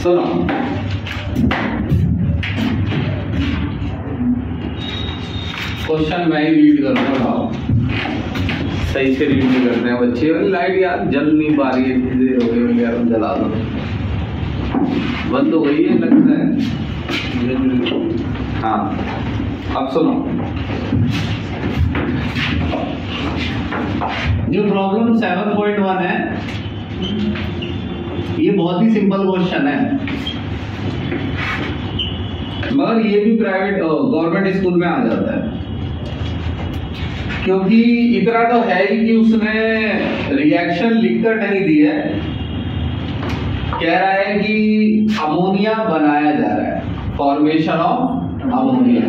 सुनो, क्वेश्चन मैं ही रीड करूंगा, सही से रीड नहीं करते हैं बच्चे। लाइट यार जल नहीं पा रही है, इतनी देर हो गई, यार जला दो, बंद हो गई है लगता है। हाँ अब सुनो, जो प्रॉब्लम 7.1 है ये बहुत ही सिंपल क्वेश्चन है, मगर ये भी प्राइवेट गवर्नमेंट स्कूल में आ जाता है, क्योंकि इतना तो है ही कि उसने रिएक्शन लिखकर नहीं दी है, कह रहा है कि अमोनिया बनाया जा रहा है, फॉर्मेशन ऑफ अमोनिया।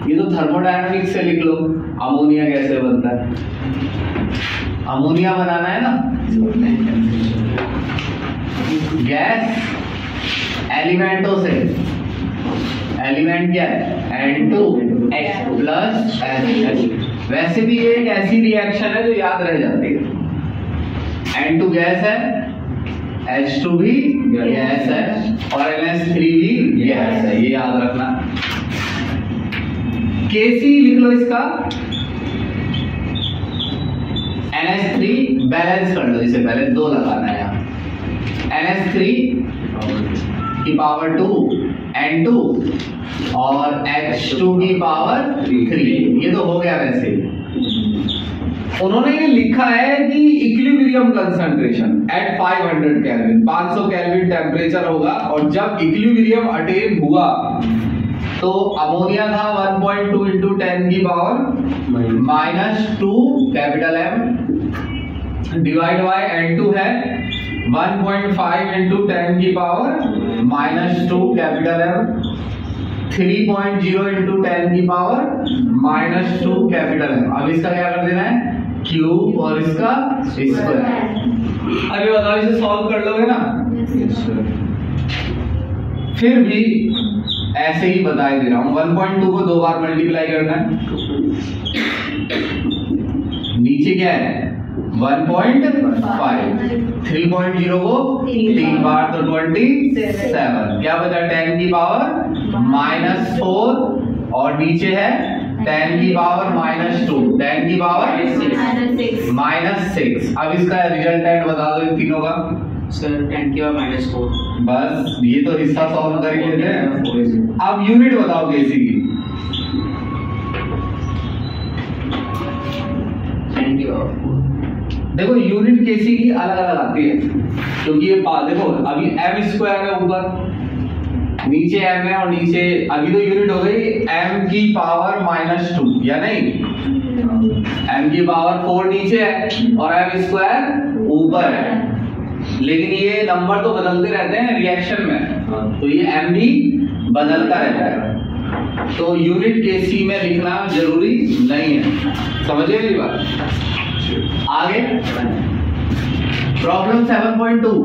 ये तो थर्मोडायनामिक्स से लिख लो, अमोनिया कैसे बनता है, अमोनिया बनाना है ना, गैस एलिमेंटों से, एलिमेंट क्या है N2 प्लस H। वैसे भी ये एक ऐसी रिएक्शन है जो याद रह जाती है, N2 गैस है, H2 भी गैस है और NH3 भी गैस है, ये याद रखना। Kc लिख लो इसका, NH3 बैलेंस कर लो, इसे पहले 2 लगाना है यहाँ, NH3 की पावर 2 N2 और H2 की पावर 3, ये तो हो गया। वैसे उन्होंने ये लिखा है कि equilibrium concentration at 500 kelvin, 500 kelvin temperature होगा, और जब इक्विलिब्रियम अटेन हुआ तो अमोनिया था 1.2 इंटू 10 की power -2 capital M divide by N2 है 1.5 इंटू 10 की पावर -2 कैपिटल M, 3.0 इंटू 10 की पावर -2 कैपिटल M। अब इसका क्या कर देना है, क्यूब और इसका स्क्वायर। अभी बताओ, इसे सॉल्व कर लोगे ना, फिर भी ऐसे ही बता दे रहा हूं, 1.2 को 2 बार मल्टीप्लाई करना है, नीचे क्या है 1.5, 3.0 को 3 बार तो 27, क्या बचा 10 की पावर -4 और नीचे है 10 की पावर -2, 10 की पावर -6। अब इसका रिजल्टेंट बता दो इन तीनों का। सर 10 की पावर -4। बस ये तो हिस्सा सॉल्व कर ही लेते हैं। अब यूनिट बताओ केसी की। 10 की पावर 4। देखो यूनिट केसी की अलग अलग आती है, क्योंकि ये देखो अभी m स्क्वायर है ऊपर, नीचे m है और नीचे, अभी तो यूनिट हो गई m की पावर -2 या नहीं, m की पावर 4 नीचे है और m स्क्वायर ऊपर है, लेकिन ये नंबर तो बदलते रहते हैं रिएक्शन में, तो ये m भी बदलता रहता है, तो यूनिट केसी में लिखना जरूरी नहीं है, समझिए मेरी बात। आगे प्रॉब्लम 7.2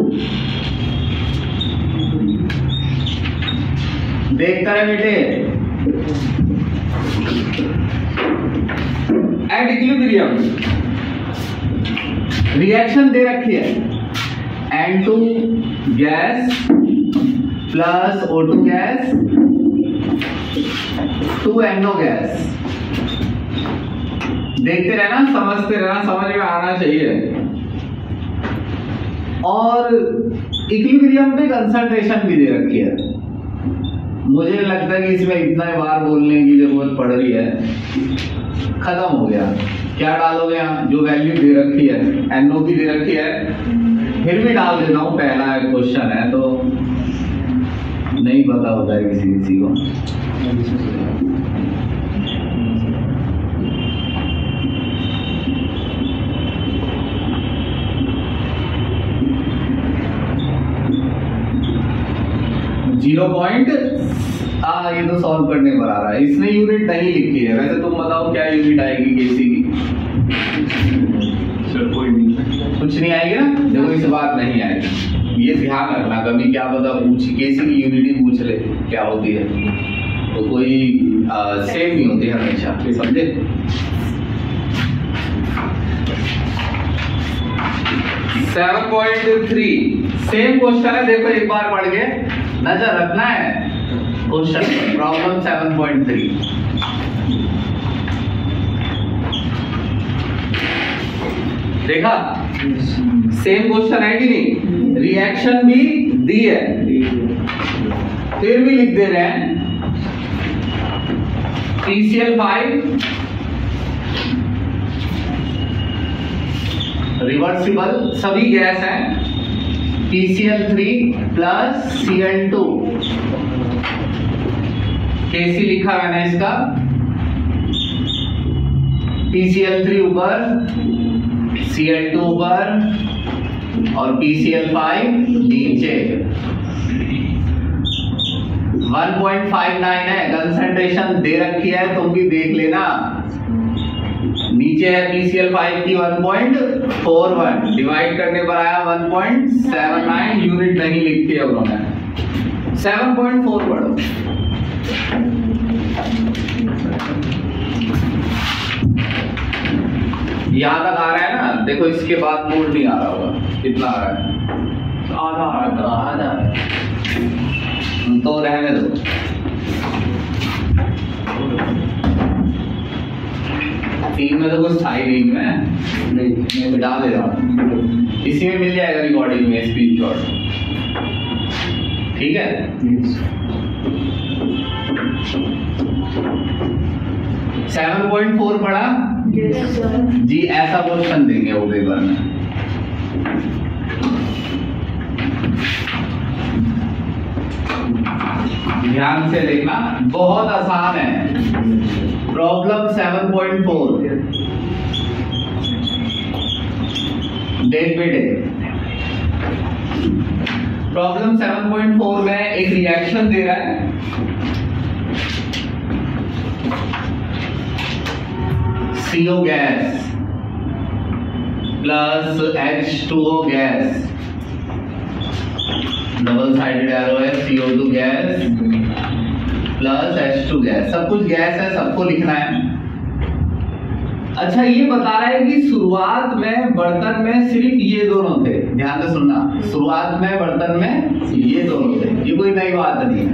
देखता है बेटे, एट इक्विलिब्रियम रिएक्शन दे रखी है, N2 gas plus O2 gas 2NO gas. देखते रहना, समझते रहना, समझ में आना चाहिए। और इक्विलिब्रियम पे कंसंट्रेशन भी दे रखी है, मुझे लगता है कि इसमें इतना बार बोलने की जरूरत पड़ रही है, खत्म हो गया। क्या डालोगे यहाँ, जो वैल्यू दे रखी है NO की दे रखी है, फिर भी डाल देता हूँ, पहला क्वेश्चन है तो नहीं पता होता है किसी को। 0. ये तो सॉल्व करने पर आ रहा है, इसने यूनिट नहीं लिखी है। वैसे तुम बताओ क्या यूनिट आएगी केसी की? सर कोई नहीं, कुछ नहीं आएगी ना। देखो इस बात नहीं आएगी, ये ध्यान रखना, कभी क्या पता पूछ केसी की यूनिट ही पूछ ले क्या होती है, तो कोई सेम नहीं होती हमेशा, समझे? सेम क्वेश्चन है, देखो एक बार पढ़ के नजर रखना है क्वेश्चन। प्रॉब्लम 7.3 देखा, सेम क्वेश्चन है कि नहीं? रिएक्शन भी दी है, फिर भी लिख दे रहे हैं PCl5 रिवर्सिबल, सभी गैस हैं, PCl3 प्लस Cl2, कैसी लिखा मैंने इसका, PCl3 ऊपर, Cl2 ऊपर और PCl5 नीचे। 1.59 है कंसंट्रेशन दे रखी है, तुम भी देख लेना। नीचे है PCl5 की 1.41, डिवाइड करने पर आया 1.79, यूनिट नहीं लिखती है उन्होंने। 7.4 पढ़ो। यहां तक आ रहा है ना, देखो इसके बाद मूड नहीं आ रहा होगा, कितना आ रहा है? आधा। तो रहने दो। तीन में तो कुछ था ही नहीं, मैं मिटा दे रहा हूँ, इसी में मिल जाएगा रिकॉर्डिंग में स्क्रीनशॉट, ठीक है? 7.4 पढ़ा? जी, ऐसा क्वेश्चन देंगे वो पेपर में। ध्यान से देखना, बहुत आसान है। प्रॉब्लम 7.4 देख बेटे, प्रॉब्लम 7.4 में एक रिएक्शन दे रहा है, CO gas plus H2O gas, double sided arrow है, CO2 gas plus H2 gas, सब कुछ गैस है, सबको लिखना है। अच्छा, ये बता रहा है कि शुरुआत में बर्तन में सिर्फ ये दोनों थे, ध्यान से सुनना, शुरुआत में बर्तन में ये दोनों थे, ये कोई नई बात नहीं है।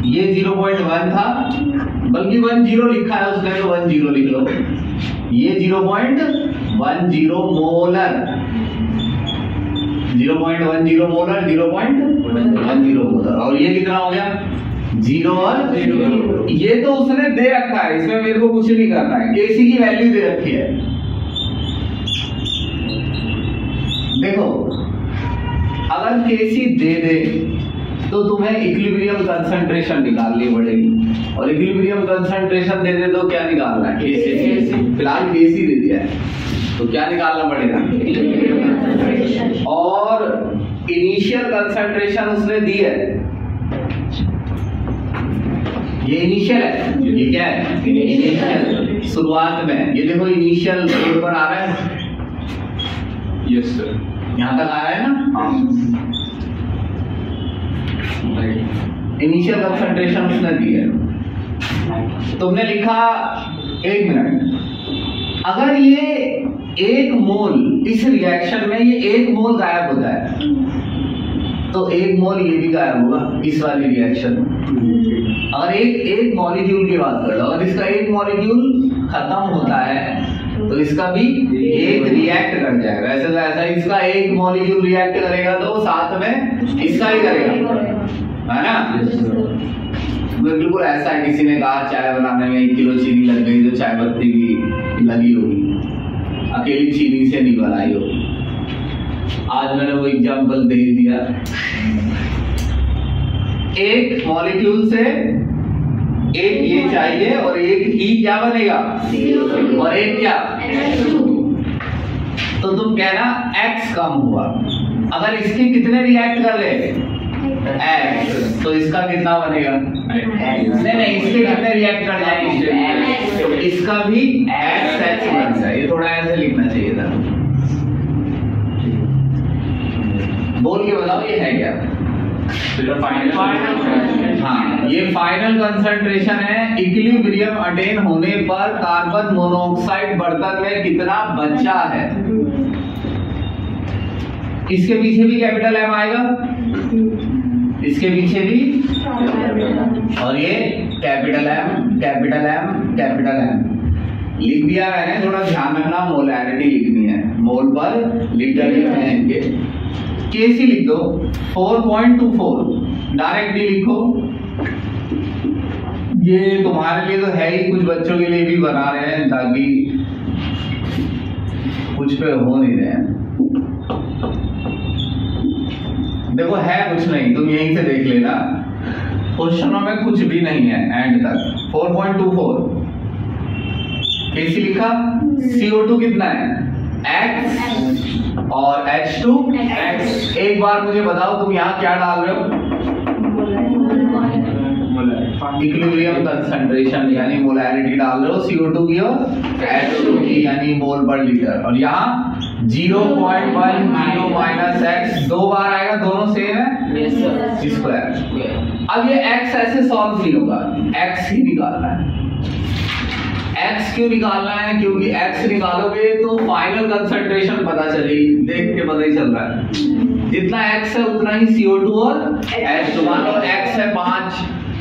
ये 0.1 था, बल्कि 10 लिखा है उसने, तो 10 लिख लो। ये 0.10 मोलर, 0.10 मोलर, 0.10 मोलर, और ये कितना हो गया? 0 और 0। ये तो उसने दे रखा है, इसमें मेरे को कुछ नहीं करना है, केसी की वैल्यू दे रखी है। देखो, अगर केसी दे दे तो तुम्हें इक्विलिब्रियम कंसंट्रेशन निकालनी पड़ेगी, और इक्विलिब्रियम कंसंट्रेशन दे दे तो क्या निकालना है? केसी। फिलहाल केसी दे दिया है, तो क्या निकालना पड़ेगा? और इनिशियल कंसंट्रेशन उसने दी है, ये इनिशियल है, ये क्या है? इनिशियल, शुरुआत में। ये देखो इनिशियल बोर्ड पर आ रहा है, यस सर, यहां तक आ रहा है ना? हाँ, इनिशियल कंसंट्रेशन उसने दी है। तुमने लिखा, 1 मिनट, अगर ये 1 मोल इस रिएक्शन में, ये 1 मोल गायब होता है, तो 1 मोल ये भी गायब होगा इस वाली रिएक्शन में। अगर एक मॉलिक्यूल की बात कर लो, अगर इसका 1 मॉलिक्यूल खत्म होता है तो इसका भी एक रिएक्ट कर जाएगा। ऐसे तो ऐसा, इसका 1 मॉलिक्यूल रिएक्ट करेगा तो साथ में इसका ही करेगा, है ना? बिल्कुल ऐसा है, किसी ने कहा चाय बनाने में 1 किलो चीनी लग गई तो चाय पत्ती भी लगी होगी, अकेली चीनी से नहीं बनाई होगी। आज मैंने वो एग्जाम्पल दे दिया। एक मॉलिक्यूल से एक ये चाहिए और एक ही क्या बनेगा, और एक क्या, तो तुम कहना x कम हुआ। अगर इसके कितने रिएक्ट कर ले, x, तो इसका कितना बनेगा, नहीं, इसके कितने रिएक्ट कर जाएंगे, इसका भी x बन जाए। ये थोड़ा ऐसे लिखना चाहिए था, बोल के बताओ ये है क्या? हाँ, ये फाइनल कंसंट्रेशन है। इक्विलिब्रियम अटेन होने पर कार्बन मोनोऑक्साइड बर्तन में कितना बचा है, इसके पीछे भी कैपिटल M आएगा। इसके पीछे भी, और ये capital M capital M capital M लिख दिया मैंने। थोड़ा ध्यान रखना, मोलैरिटी लिखनी है, मोल पर लीटर लिखने हैं इनके। केसी लिख दो 4.24, डायरेक्ट डी लिखो। ये तुम्हारे लिए तो है ही, कुछ बच्चों के लिए भी बना रहे हैं ताकि कुछ पे हो नहीं रहे हैं। देखो है कुछ नहीं, तुम यहीं से देख लेना, क्वेश्चनों में कुछ भी नहीं है एंड तक। 4.24 कैसी लिखा? CO2 कितना है? X और H2 X। एक बार मुझे बताओ तुम यहाँ क्या डाल रहे हो? इक्विलिब्रियम कंसंट्रेशन यानी मोलैरिटी डाल रहे हो CO2 की और H2 की यानी मोल पर लीटर। और यहाँ 0.10 माइनस x 2 बार आएगा, दोनों सेम है स्क्वायर। अब ये x ऐसे सॉल्व नहीं होगा, x ही निकालना है। x क्यों निकालना है? क्योंकि x निकालोगे तो फाइनल कंसंट्रेशन पता चलेगी, देख के पता ही चल रहा है। जितना x है उतना ही CO2 और H2। मान लो x है 5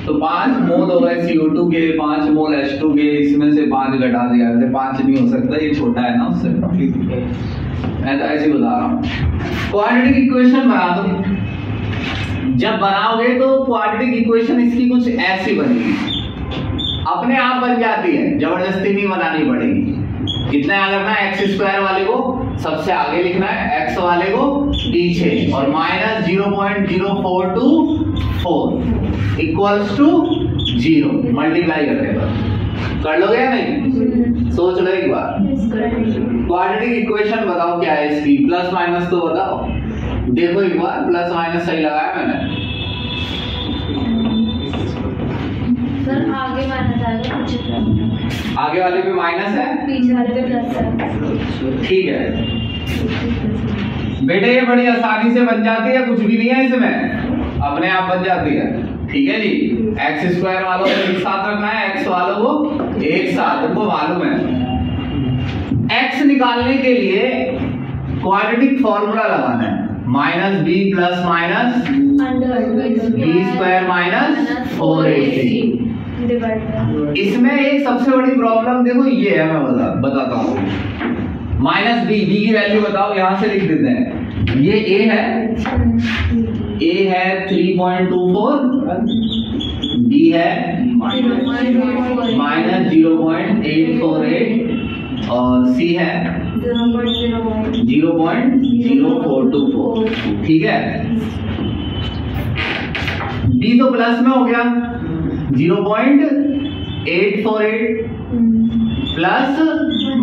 तो 5 मोल हो गए CO2 के, 5 मोल H2 के, इसमें से 5 घटा दिया, ऐसे 5 नहीं हो सकता, ये छोटा है ना उससे। मैं तो ऐसे बता रहा हूँ। क्वाड्रेटिक इक्वेशन बना दो। जब बनाओगे तो क्वाड्रेटिक इक्वेशन इसकी कुछ ऐसी बनेगी, अपने आप बन जाती है, जबरदस्ती नहीं बनानी पड़ेगी। कितना याद रखना है? एक्स स्क्वायर वाले को सबसे आगे लिखना है, एक्स वाले को पीछे, और माइनस 0.0424 इक्वल्स टू 0 मल्टीप्लाई करने पर। कर लोगे या नहीं? सोच लो एक बार। क्वाड्रेटिक इक्वेशन बताओ क्या है इसकी, प्लस माइनस तो बताओ। देखो एक बार, प्लस माइनस सही लगाया मैंने। सर आगे माइनस आएगा, पीछे आगे वाले पे माइनस है, पीछे वाले पे प्लस है। ठीक है बेटे, ये बड़ी आसानी से बन जाती है, कुछ भी नहीं है इसमें, अपने आप बन जाती है। ठीक है जी। एक्स स्क्वायर वालों को एक साथ रखना है, एक्स वालों को एक साथ, उनको मालूम है। एक्स निकालने के लिए क्वाड्रेटिक फॉर्मूला लगाना है, minus B plus minus B square minus 4ac। इसमें एक सबसे बड़ी प्रॉब्लम देखो ये है, मैं बताता हूँ। माइनस बी, बी की वैल्यू बताओ, यहां से लिख देते हैं। ये ए है 3.24, बी है माइनस 0.848 और सी है 0.0424। ठीक है, बी तो प्लस में हो गया 0.848 प्लस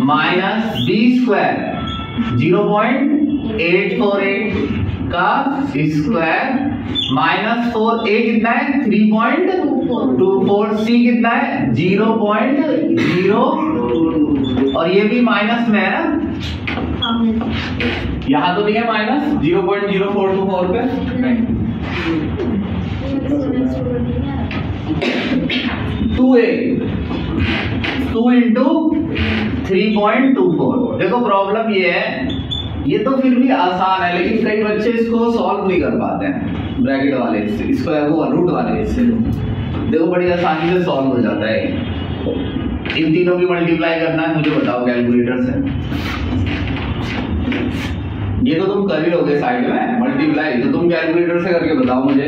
माइनस बी स्क्वायर 0.848 का स्क्वायर माइनस 4a कितना है 3.24, सी कितना है 0.0 और ये भी माइनस में है ना, यहां तो नहीं है माइनस 0.0424 पे। 2a 2 into 3.24। देखो प्रॉब्लम ये है, ये तो फिर भी आसान है लेकिन कई बच्चे इसको सॉल्व नहीं कर पाते हैं, ब्रैकेट वाले इसको वो रूट वाले इससे। देखो बड़ी आसानी से सॉल्व हो जाता है। इन तीनों की मल्टीप्लाई करना है, मुझे बताओ कैलकुलेटर से। ये तो तुम कर ही लोगे साइड में मल्टीप्लाई, तो तुम कैलकुलेटर से करके बताओ मुझे।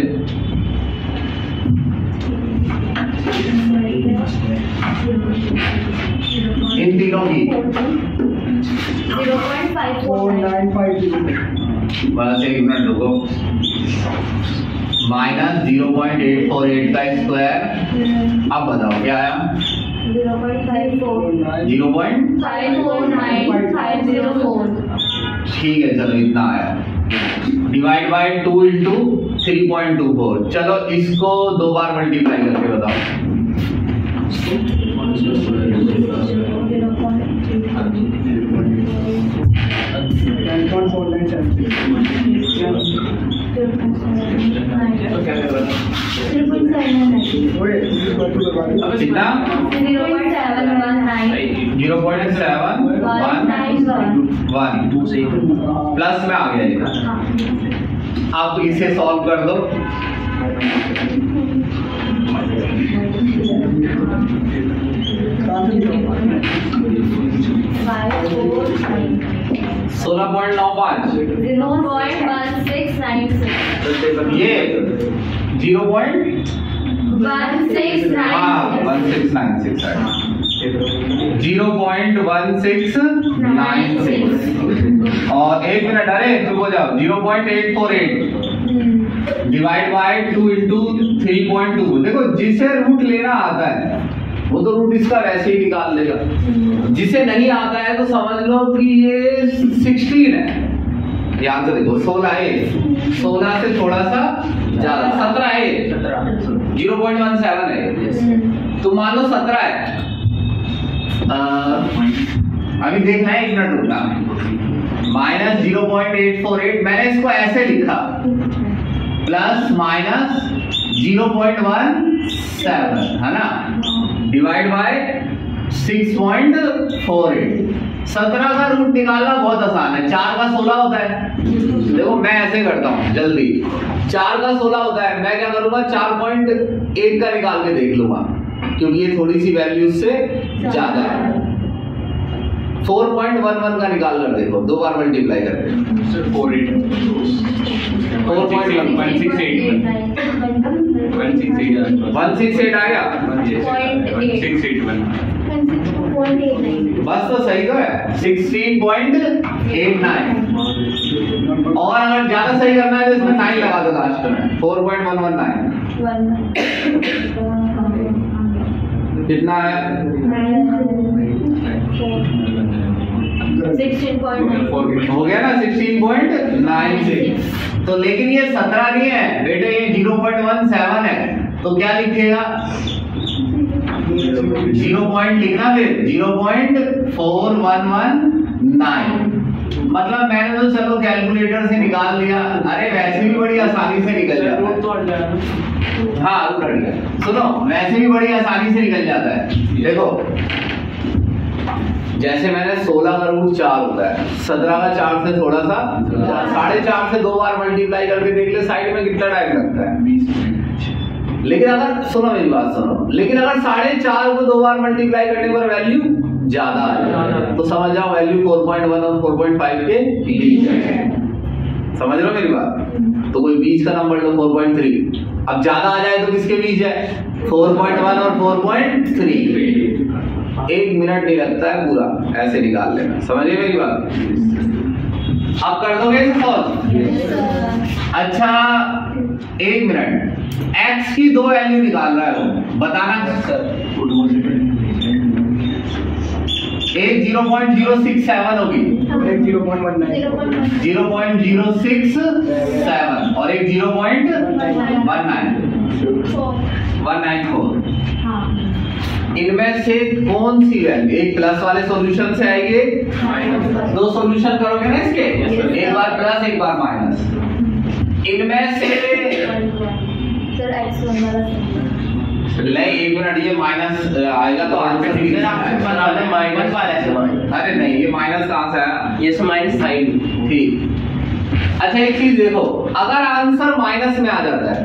इन तीनों की 0.54 बस एक मिनट रुको। माइनस 0.848 का स्क्वायर, अब बताओ क्या आया? 0.549504। ठीक है चलो इतना आया, डिवाइड बाय 2 इंटू 3.24। चलो इसको 2 बार मल्टीप्लाई करके बताओ। कितना? 0.711 प्लस में आ गया ये। अब इसे सॉल्व कर दो। ये 0.1696 और 1 मिनट, अरे चुप हो जाओ, 0.848 डिवाइड बाय 2 इंटू 3.2। देखो जिसे रूट लेना आता है वो तो रूट इसका वैसे ही निकाल लेगा, जिसे नहीं आता है तो समझ लो कि ये 16 है। याद तो देखो 16 है, 16 से थोड़ा सा ज्यादा 17 है, 0.17 है, तो मान लो 17 है। अभी देखना है, 1 मिनट रुकना। माइनस 0.848 मैंने इसको ऐसे लिखा, प्लस माइनस 0.17 है ना, डिवाइड बाय 6.48। 17 का रूट निकालना बहुत आसान है। 4 का 16 होता है। देखो मैं ऐसे करता हूँ जल्दी, 4 का 16 होता है, मैं क्या करूंगा 4.1 का निकाल के देख लूंगा, क्योंकि ये थोड़ी सी वैल्यू से ज्यादा है। 4.11 का निकाल कर देखो, 2 बार मल्टीप्लाई करके 168 आ गया। बस तो सही तो है, 16.89। और अगर ज्यादा सही करना है तो इसमें 9 लगा दो लास्ट में, 4.119 कितना है? 16 हो गया ना, 16.96। तो लेकिन ये 17 नहीं है बेटे, ये 0.17 है, तो क्या लिखेगा? 0 पॉइंट लिखना, फिर 0.4119। मतलब मैंने तो चलो कैलकुलेटर से निकाल लिया, अरे वैसे भी बड़ी आसानी से निकल जाता है। हाँ रूट हट गया, सुनो वैसे भी बड़ी आसानी से निकल जाता है। देखो जैसे मैंने 16 का रूट 4 होता है, 17 का 4 से थोड़ा सा 4.5 से 2 बार मल्टीप्लाई करके देख ले साइड में कितना टाइम लगता है, 20 मिनट। लेकिन अगर सुनो मेरी बात सुनो, लेकिन अगर 4.5 को 2 बार मल्टीप्लाई करने पर वैल्यू ज्यादा है तो समझ जाओ वैल्यू 4.1 और 4.5 के बीच है। समझ लो मेरी बात? तो कोई बीच का नंबर लो 4.3, अब ज्यादा आ जाए तो किसके बीच है? 4.1 और 4.3। 1 मिनट नहीं लगता है पूरा ऐसे निकाल लेना, समझिए मेरी बात? अब कर दोगे सॉल्व? अच्छा 1 मिनट, x की 2 वैल्यू निकाल रहा है वो, बताना सर। एक 0.067 होगी, एक 0.067 और एक 0.194। इनमें से कौन सी वैल्यू, एक प्लस वाले सॉल्यूशन से आएगी, 2 सॉल्यूशन करोगे ना इसके, एक बार प्लस एक बार माइनस। इनमें से नहीं, 1 मिनट, ये माइनस आएगा तो आंसर माइनस वाला है। अरे नहीं, ये माइनस कहां से आया? ये से माइनस साइन, ठीक। अच्छा एक चीज देखो, अगर आंसर माइनस में आ जाता है,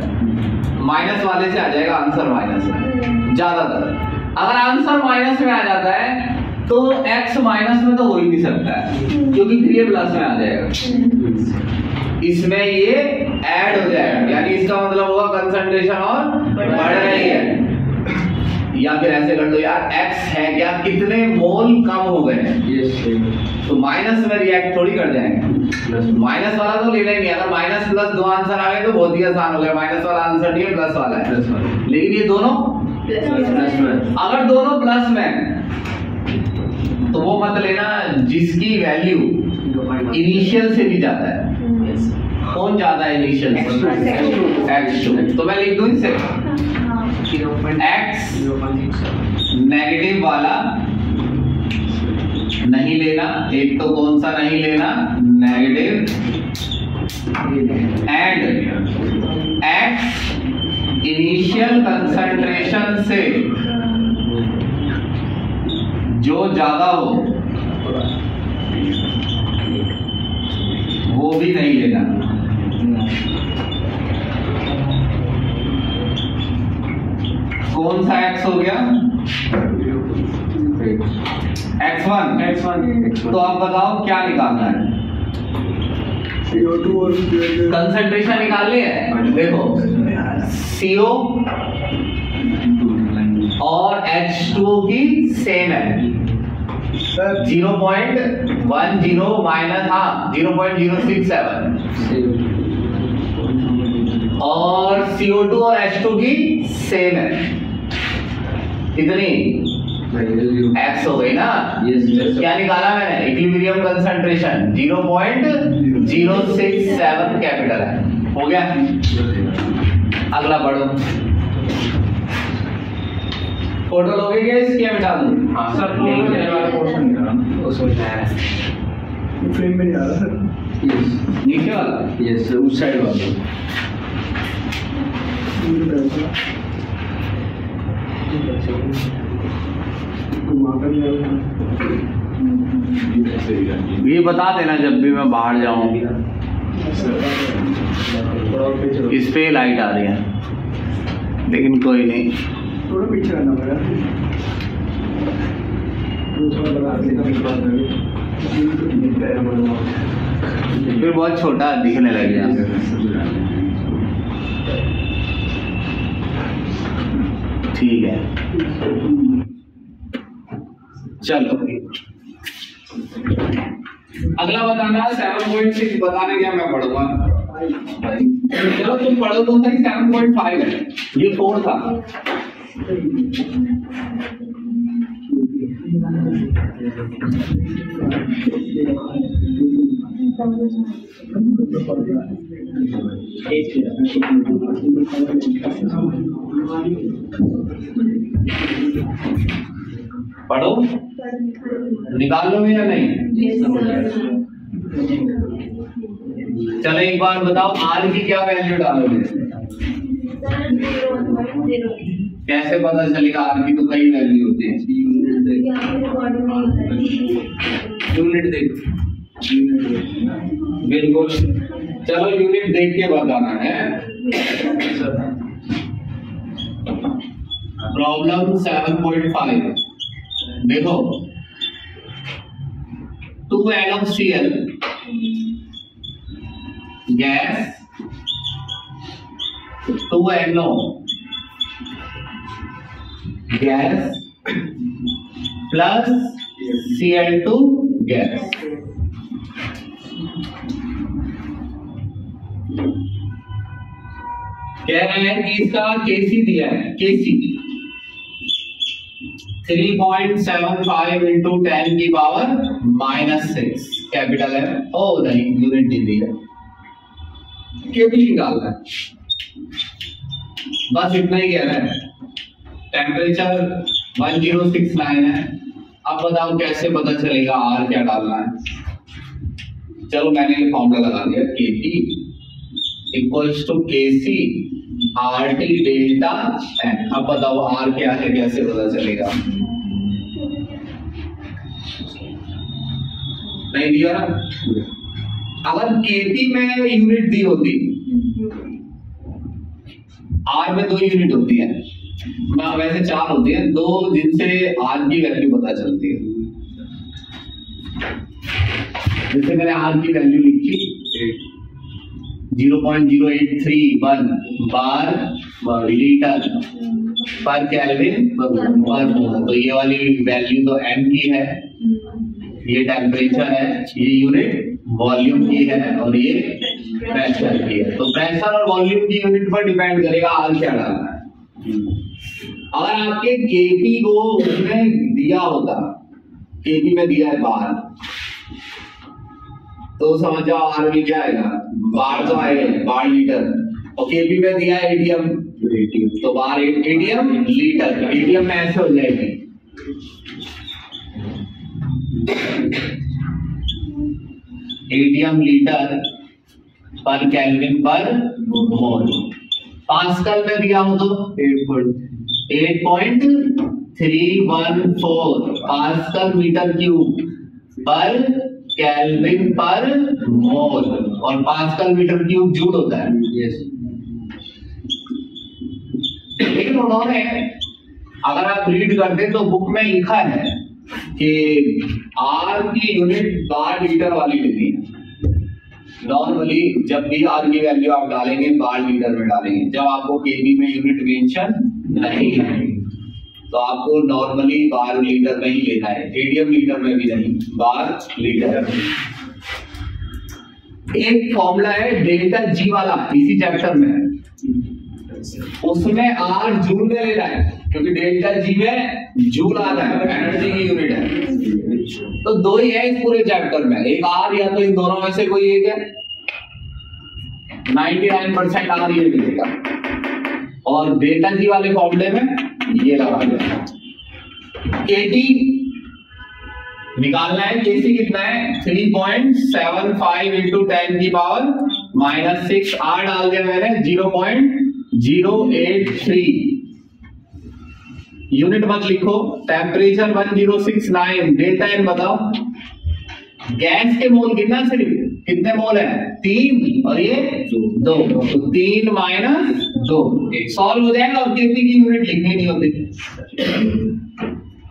माइनस वाले से आ जाएगा आंसर माइनस में ज्यादातर। अगर आंसर माइनस में आ जाता है तो x माइनस में तो हो ही नहीं सकता है, क्योंकि फिर ये प्लस में आ जाएगा, इसमें ये ऐड हो जाएगा, यानी इसका मतलब होगा कंसंट्रेशन और बढ़ रही है। या फिर ऐसे कर दो यार, x है क्या, कितने मोल कम हो गए हैं, तो माइनस में रिएक्ट थोड़ी कर जाएंगे, माइनस वाला तो लेना ही नहीं। अगर माइनस प्लस 2 आंसर आ गए तो बहुत ही आसान हो गया, माइनस वाला आंसर नहीं है, प्लस वाला है। लेकिन ये दोनों प्लस में, अगर दोनों प्लस में तो वो मत लेना जिसकी वैल्यू इनिशियल से भी ज्यादा है। कौन ज्यादा है इनिशियल? x2। तो मैं लिख दूं इसे, x नेगेटिव वाला नहीं लेना, एक तो कौन सा नहीं लेना, negative, and x initial concentration से जो ज्यादा हो वो भी नहीं लेना। तो आप बताओ क्या निकालना है? CO2 और कंसंट्रेशन निकालनी है। देखो CO और H2O की सेम है 0.10 माइनस 0.067 और CO2 और H2 की सेम है कितनी? X हो गई ना। क्या निकाला मैंने? इक्विलिब्रियम कंसंट्रेशन 0.067 कैपिटल है। हो गया। अगला पढ़ो। फोटो लोगे क्या इसकी? मिटा दूं? हाँ सर, उसमें है फ्रेम में नहीं आ रहा सर। नीचे वाला? यस, उस साइड वाला। ये बता देना जब भी मैं बाहर जाऊं। इस पे लाइट आ रही है लेकिन कोई नहीं। थोड़ा पीछे रहना पड़ेगा। फिर बहुत छोटा दिखने लग गया। ठीक है चलो अगला बताना 7.6 बताने क्या मैं पढ़ूंगा। चलो तुम पढ़ो तो सही। 7.5 है, ये 4 था। पढ़ो, निकाल लोगे या नहीं? चलो एक बार बताओ आर की क्या वैल्यू डालोगे? कैसे पता चलेगा? आर की तो कई वैल्यू होती है। यूनिट देख, बिल्कुल। चलो यूनिट देख के बताना है। प्रॉब्लम 7.5 देखो 2 NaCl gas 2 NO gas plus Cl2 gas. कह रहे हैं कि इसका Kc दिया है। Kc 3.75 into 10 की पावर -6 कैपिटल है। ओ नहीं, यूनिट दी दी है। केपी निकालना है, बस इतना ही कह रहा है। टेम्परेचर 1069 है। अब बताओ कैसे पता चलेगा आर क्या डालना है? चलो मैंने ये फॉर्मूला लगा दिया, KP equals to KC RT delta N. अब बताओ आर क्या है, कैसे पता चलेगा? नहीं दिया ना। अगर केपी में यूनिट दी होती, आर में 2 यूनिट होती है, वैसे 4 होती है, 2 जिनसे आर की वैल्यू पता चलती है। जैसे मैंने आर की वैल्यू लिखी 0.0831 बार लीटर पर केल्विन पर मोल। तो ये वाली वैल्यू तो एन की है, ये टेम्परेचर है, ये यूनिट वॉल्यूम की है और ये प्रेशर की है। तो प्रेशर और वॉल्यूम की यूनिट पर डिपेंड करेगा आर क्या डालना है। अगर आपके केपी को उसमें दिया होता, केपी में दिया है बार, तो समझ जाओ आर में क्या आएगा? बार तो आएगा, बार लीटर। और केपी में दिया है एटीएम, तो बार एटीएम लीटर। एटीएम में ऐसे हो जाएगी एटीएम लीटर पर केल्विन पर मोल। पास्कल में दिया हो तो 8.314 पास्कल मीटर क्यूब पर केल्विन पर मोल। और पास्कल मीटर क्यूब जूल होता है। यस। लेकिन उन्होंने, अगर आप रीड करते तो बुक में लिखा है कि आर की यूनिट बार लीटर वाली लेनी है। नॉर्मली जब भी आर की वैल्यू आप डालेंगे बार लीटर में डालेंगे, जब आपको केबी में यूनिट मेंशन नहीं है तो आपको नॉर्मली बार लीटर में ही लेना है, रेडियन लीटर में भी नहीं, बार लीटर। एक फॉर्मूला है डेल्टा जी वाला इसी चैप्टर में है, उसमें आर जूल में लेना है क्योंकि डेल्टा जी में जूल आ रहा है, एनर्जी की यूनिट है। तो दो ही है इस पूरे चैप्टर में, एक आर या तो इन दोनों में से कोई एक है, 99% आर ये मिलेगा, और डेल्टा जी वाले फॉर्मूले में ये लगा दिया। केटी निकालना है, केसी कितना है 3.75 इंटू 10 की पावर -6, आर डाल दिया मैंने 0.083। यूनिट मत लिखो, टेम्परेचर 1069, डेल्टा एन बताओ। गैस के मोल कितना, सिर्फ कितने मोल है 3 और ये 2, तो 3 - 2 सॉल्व हो जाएगा, और केपी की यूनिट लिखनी नहीं होती,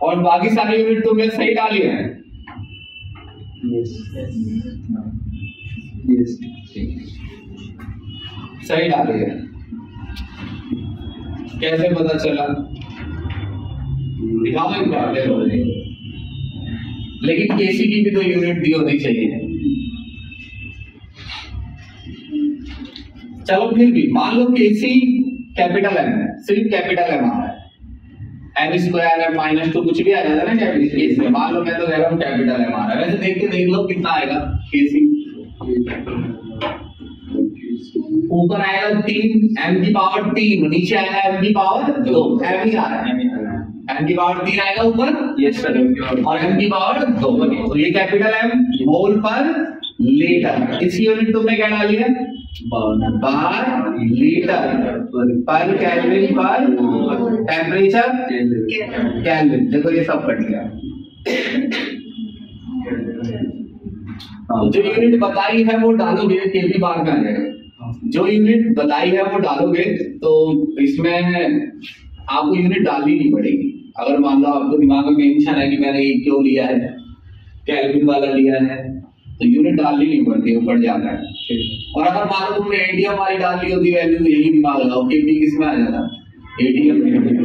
और बाकी सारी यूनिट तुमने सही डाली है। सही डाली है, कैसे पता चला दिखाओ एक बार। लेकिन केसी की भी तो यूनिट दी होनी चाहिए। चलो फिर भी मान लो केसी कैपिटल एम है, सिर्फ कैपिटल एम आ रहा है, एम स्क्वायर एम -2 कुछ भी आ जाता है ना कैपिटल। मान लो मैं तो कह रहा हूँ कैपिटल एम आ रहा है, वैसे देख लो कितना आएगा केसी। ऊपर आएगा 3 m की पावर 3, नीचे आएगा m की पावर 2, m ही आ रहा है, m की पावर 3 आएगा ऊपर, यस सर, और m की पावर 2, तो ये कैपिटल M मोल पर लीटर। इसकी यूनिट तुमने क्या डाली है, बार लीटर पर केल्विन पर टेम्परेचर केल्विन। देखो ये सब कट गया। जो यूनिट बताई है वो डालोगे, केबी बार में आ जाएगा। जो यूनिट बताई है वो डालोगे तो इसमें आपको यूनिट डालनी नहीं पड़ेगी। अगर मान लो आपको दिमाग में मेंशन है कि मैंने ये क्यों लिया है, केल्विन वाला लिया है, तो यूनिट डालनी नहीं पड़ती, ऊपर जाता है। और अगर मान लो तुमने एटीएम वाली डाल ली होती वैल्यू, तो यही दिमाग लगाओ केबी किसमें आ जाता, एटीएम,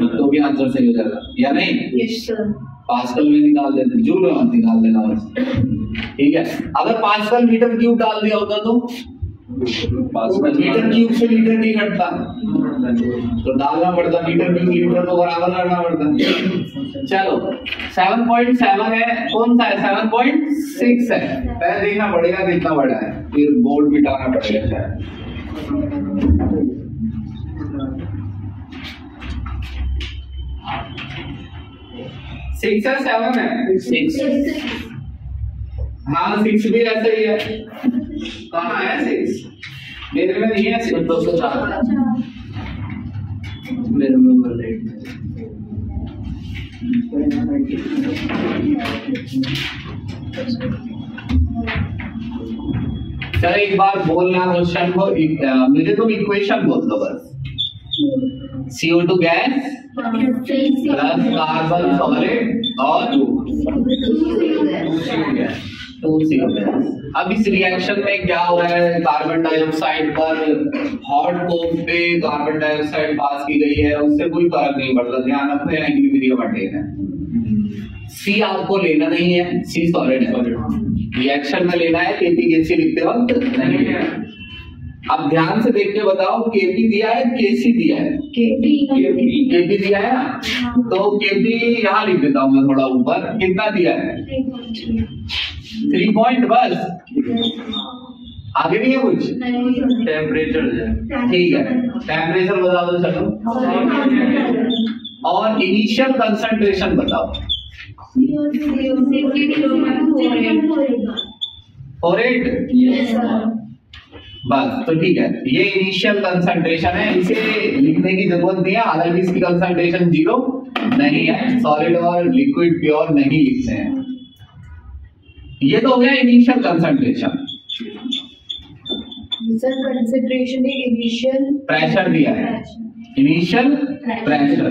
तो भी आंसर सही हो जाता, या नहीं? Yes sir. पास्कल में निकाल देते, जूल में निकाल देना बस, ठीक है। अगर पास्कल मीटर क्यूब डाल दिया होता तो मीटर क्यूब से लीटर नहीं घटता, तो डालना पड़ता मीटर क्यूब लीटर को बराबर करना पड़ता। चलो 7.7 है, कौन सा है 7.6 है, पहले देखना पड़ेगा कितना बड़ा है, फिर बोर्ड मिटाना पड़ेगा शायद। सिक्स है 7 है 6, हाँ 6 भी ऐसा ही है। कहाँ है 6? मेरे में नहीं है 6, 204 मेरे में ऊपर रेट। चलो एक बार बोलना क्वेश्चन को, मुझे तुम इक्वेशन बोल दो बस। CO2 gas plus carbon solid और 2CO गैस। अब इस रिएक्शन में क्या हो रहा है, कार्बन डाइऑक्साइड पर हॉट कोक पे कार्बन डाइऑक्साइड पास की गई है, उससे कोई फर्क नहीं पड़ता, ध्यान रखो इक्विलिब्रियम मेंटेन है। सी आपको लेना नहीं है, सी सॉलिड है, रिएक्शन में लेना है, केपी केसी लिखते वक्त नहीं है। अब ध्यान से देख के बताओ, केपी दिया है केसी दिया है, केपी दिया है ना, तो केपी यहाँ लिख देता हूँ मैं थोड़ा ऊपर, कितना दिया है 3 पॉइंट बस, आगे नहीं है कुछ। टेम्परेचर ठीक है, टेम्परेचर बता दो चलो, और इनिशियल कंसंट्रेशन बताओ। 48 बस, तो ठीक है, ये इनिशियल कंसंट्रेशन है, इसे लिखने की जरूरत नहीं है, हालांकि इसकी कंसंट्रेशन 0 नहीं है, सॉलिड और लिक्विड प्योर नहीं लिखते हैं। ये तो हो गया initial concentration. Sir concentration initial pressure दिया है, इनिशियल प्रेशर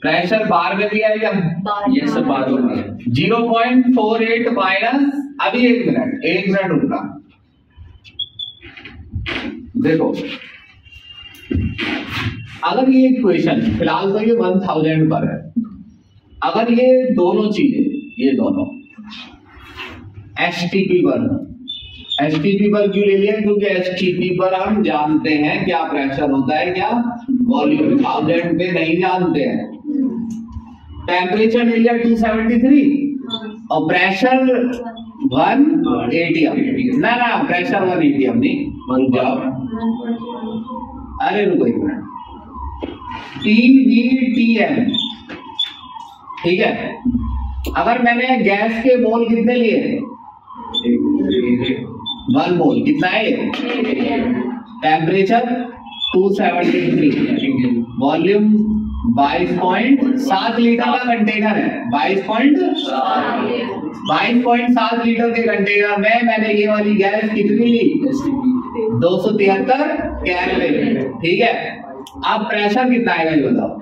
प्रेशर बार में दिया है क्या? ये सब बात हो रही है 0.48 माइनस, अभी 1 मिनट रुकना। देखो अगर ये इक्वेशन फिलहाल तो ये 1000 पर है, अगर ये दोनों चीजें, ये दोनों एसटीपी पर क्यों ले लिया? क्योंकि एसटीपी पर हम जानते हैं क्या प्रेशर होता है, क्या वॉल्यूम। 1000 पे नहीं जानते हैं। टेम्परेचर ले लिया 273 और प्रेशर 1 atm। ना प्रेशर 1 atm नहीं, जाओ, अरे रुको एक मिनट। TVTM, ठीक है। अगर मैंने गैस के मोल कितने लिए? 1 मोल। कितना है? टेम्परेचर 273, वॉल्यूम 22.7 लीटर का कंटेनर है। 22.7 लीटर के कंटेनर में मैंने ये वाली गैस कितनी ली? 273 केल्विन, ठीक है। अब प्रेशर कितना आएगा ये बताओ?